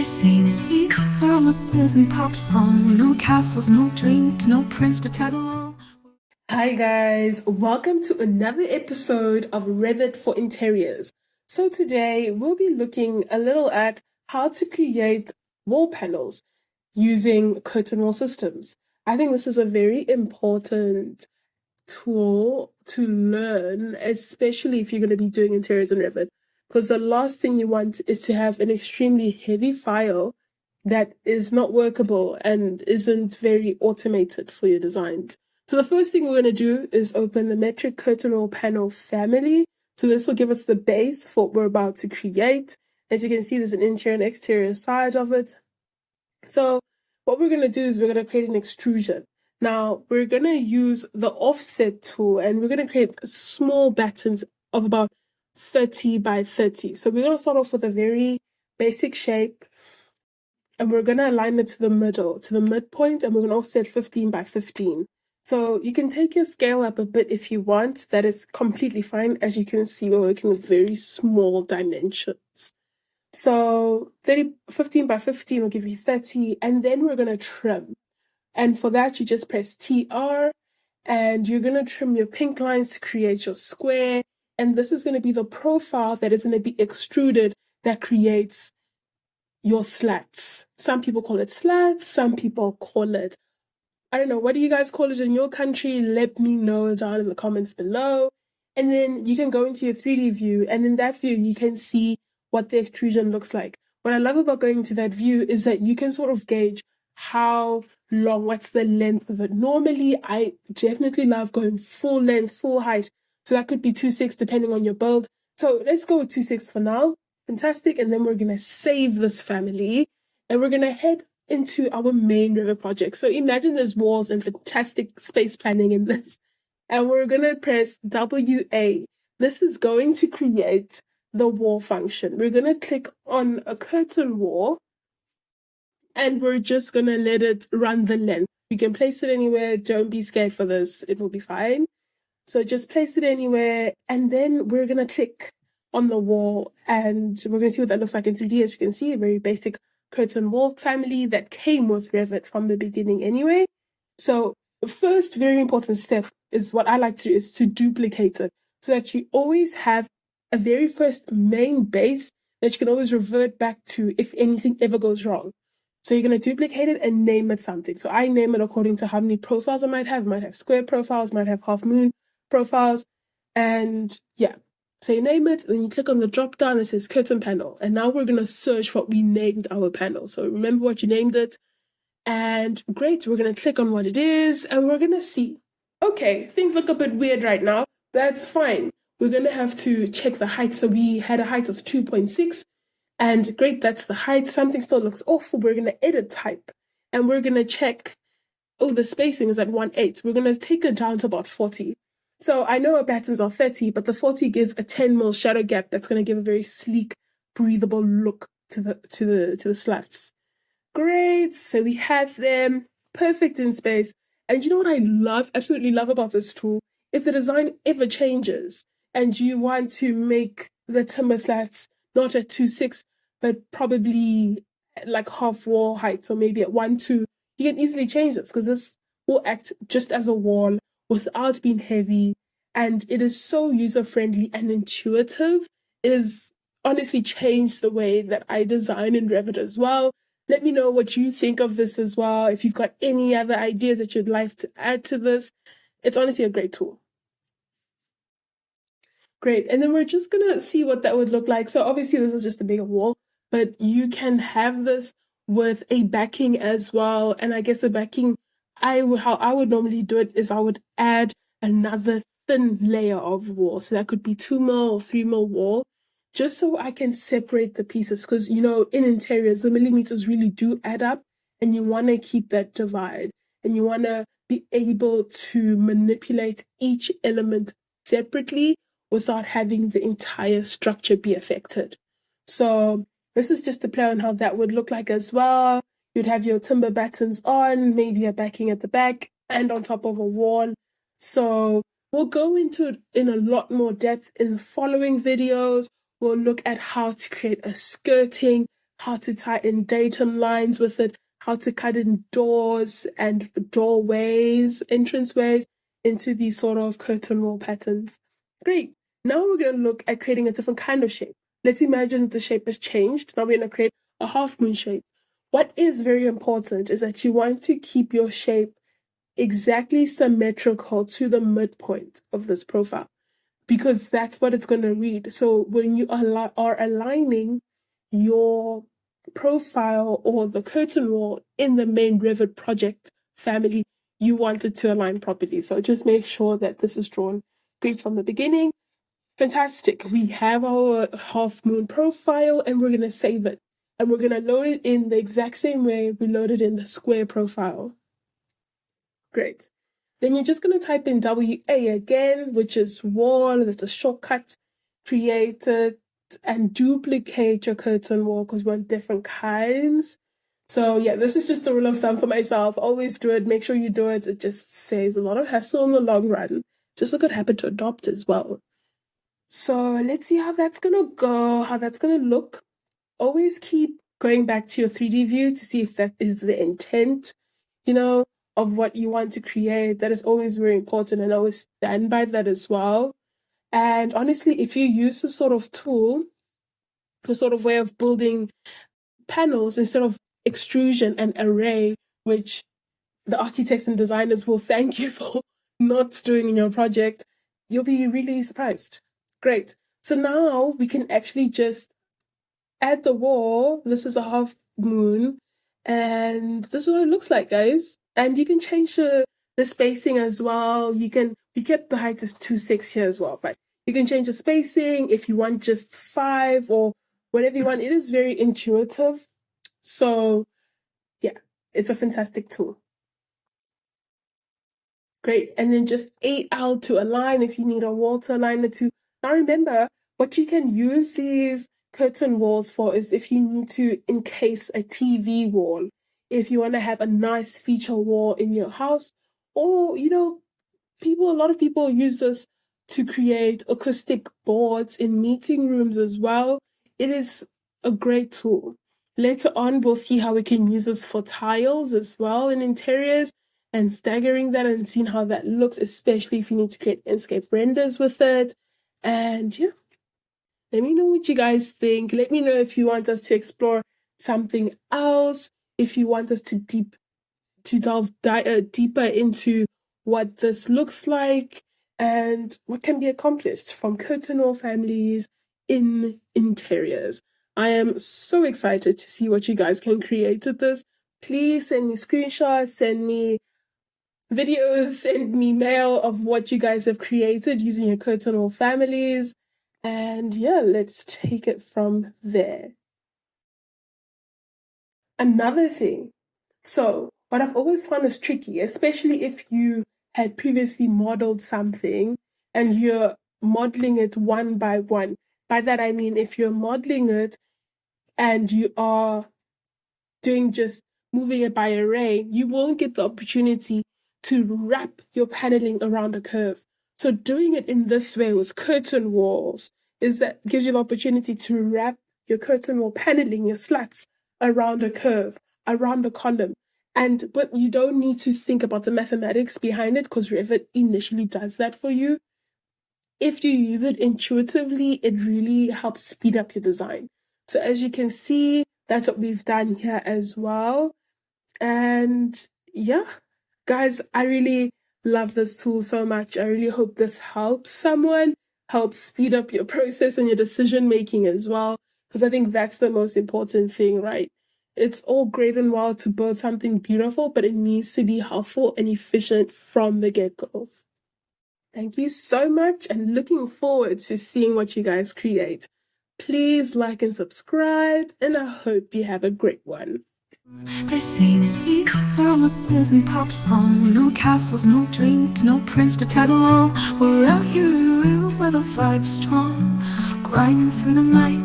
scene. Carolers and pop song. No castles, no dreams, no prince to tag along. Hi guys, welcome to another episode of Revit for Interiors. So today we'll be looking a little at how to create wall panels using curtain wall systems. I think this is a very important tool to learn, especially if you're going to be doing interiors in Revit, because the last thing you want is to have an extremely heavy file that is not workable and isn't very automated for your designs. So the first thing we're going to do is open the metric curtain wall panel family. So this will give us the base for what we're about to create. As you can see, there's an interior and exterior side of it. So what we're going to do is we're going to create an extrusion. Now we're going to use the offset tool and we're going to create small battens of about 30 by 30. So we're going to start off with a very basic shape and we're going to align it to the middle, to the midpoint, and we're going to offset 15 by 15. So you can take your scale up a bit if you want. That is completely fine. As you can see, we're working with very small dimensions. So 15 by 15 will give you 30, and then we're going to trim. And for that, you just press TR, and you're going to trim your pink lines to create your square. And this is going to be the profile that is going to be extruded that creates your slats. Some people call it slats, some people call it, I don't know, what do you guys call it in your country? Let me know down in the comments below. And then you can go into your 3D view, and in that view, you can see what the extrusion looks like. What I love about going to that view is that you can sort of gauge how long, what's the length of it. Normally, I definitely love going full length, full height. So that could be 2.6 depending on your build. So let's go with 2.6 for now. Fantastic. And then we're going to save this family and we're going to head into our main Revit project. So imagine there's walls and fantastic space planning in this. And we're going to press WA. This is going to create the wall function. We're going to click on a curtain wall and we're just going to let it run the length. You can place it anywhere. Don't be scared for this. It will be fine. So just place it anywhere. And then we're going to click on the wall and we're going to see what that looks like in 3D. As you can see, a very basic curtain wall family that came with Revit from the beginning anyway. So the first very important step is what I like to do is to duplicate it so that you always have a very first main base that you can always revert back to if anything ever goes wrong. So you're going to duplicate it and name it something. So I name it according to how many profiles I might have. I might have square profiles, might have half moon profiles, and yeah. So you name it, and then you click on the drop down that says curtain panel. And now we're going to search what we named our panel. So remember what you named it. And great, we're going to click on what it is, and we're going to see. Okay, things look a bit weird right now. That's fine. We're going to have to check the height. So we had a height of 2.6. And great, that's the height. Something still looks awful. We're going to edit type. And we're going to check, oh, the spacing is at 1.8. We're going to take it down to about 40. So I know our patterns are 30, but the 40 gives a 10 mil shadow gap that's going to give a very sleek, breathable look to the slats. Great. So we have them perfect in space. And you know what I love, absolutely love about this tool? If the design ever changes and you want to make the timber slats not at 2.6, but probably like half wall height or maybe at 1.2, you can easily change this because this will act just as a wall without being heavy, and it is so user-friendly and intuitive. It has honestly changed the way that I design in Revit as well. Let me know what you think of this as well. If you've got any other ideas that you'd like to add to this, it's honestly a great tool. Great, and then we're just gonna see what that would look like. So obviously this is just a bigger wall, but you can have this with a backing as well. And I guess the backing, how I would normally do it is I would add another thin layer of wall. So that could be 2 mil or 3 mil wall, just so I can separate the pieces. Because, you know, in interiors, the millimeters really do add up and you want to keep that divide and you want to be able to manipulate each element separately without having the entire structure be affected. So this is just a play on how that would look like as well. You'd have your timber battens on, maybe a backing at the back and on top of a wall. So we'll go into it in a lot more depth in the following videos. We'll look at how to create a skirting, how to tie in datum lines with it, how to cut in doors and doorways, entranceways into these sort of curtain wall patterns. Great. Now we're going to look at creating a different kind of shape. Let's imagine that the shape has changed. Now we're going to create a half moon shape. What is very important is that you want to keep your shape exactly symmetrical to the midpoint of this profile, because that's what it's going to read. So when you are aligning your profile or the curtain wall in the main Revit project family, you want it to align properly. So just make sure that this is drawn great from the beginning. Fantastic. We have our half moon profile and we're going to save it. And we're going to load it in the exact same way we loaded in the square profile. Great. Then you're just going to type in WA again, which is wall. That's a shortcut. Create it and duplicate your curtain wall because we want different kinds. So yeah, this is just a rule of thumb for myself. Always do it. Make sure you do it. It just saves a lot of hassle in the long run. Just a good habit to adopt as well. So let's see how that's going to go, how that's going to look. Always keep going back to your 3D view to see if that is the intent, of what you want to create. That is always very important, and always stand by that as well. And honestly, if you use this sort of tool, the sort of way of building panels instead of extrusion and array, which the architects and designers will thank you for not doing in your project, you'll be really surprised. Great. So now we can actually just add the wall. This is a half moon, and this is what it looks like, guys. And you can change the spacing as well. We kept the height as 2.6 here as well, but you can change the spacing if you want just 5 or whatever you want. It is very intuitive. So yeah, it's a fantastic tool. Great. And then just AL to align if you need a wall to align the two. Now remember, what you can use these curtain walls for is if you need to encase a TV wall, if you want to have a nice feature wall in your house, or, a lot of people use this to create acoustic boards in meeting rooms as well. It is a great tool. Later on, we'll see how we can use this for tiles as well in interiors and staggering that and seeing how that looks, especially if you need to create landscape renders with it. And yeah, let me know what you guys think. Let me know if you want us to explore something else, if you want us to delve deeper into what this looks like and what can be accomplished from curtain wall families in interiors. I am so excited to see what you guys can create with this. Please send me screenshots, send me videos, send me mail of what you guys have created using your curtain wall families. And yeah, let's take it from there. Another thing. So what I've always found is tricky, especially if you had previously modeled something and you're modeling it one by one. By that I mean if you're modeling it and you are doing just moving it by array, you won't get the opportunity to wrap your paneling around a curve. So doing it in this way with curtain walls gives you the opportunity to wrap your curtain wall paneling, your slats, around a curve, around a column. But you don't need to think about the mathematics behind it because Revit initially does that for you. If you use it intuitively, it really helps speed up your design. So as you can see, that's what we've done here as well. And yeah, guys, I really love this tool so much. I really hope this helps someone, helps speed up your process and your decision making as well. Because I think that's the most important thing, right? It's all great and well to build something beautiful, but it needs to be helpful and efficient from the get-go. Thank you so much and looking forward to seeing what you guys create. Please like and subscribe, and I hope you have a great one. They say that we are a pleasant pop song. No castles, no dreams, no prince to tag along. We're out here in the real where the vibe's strong. Grinding through the night,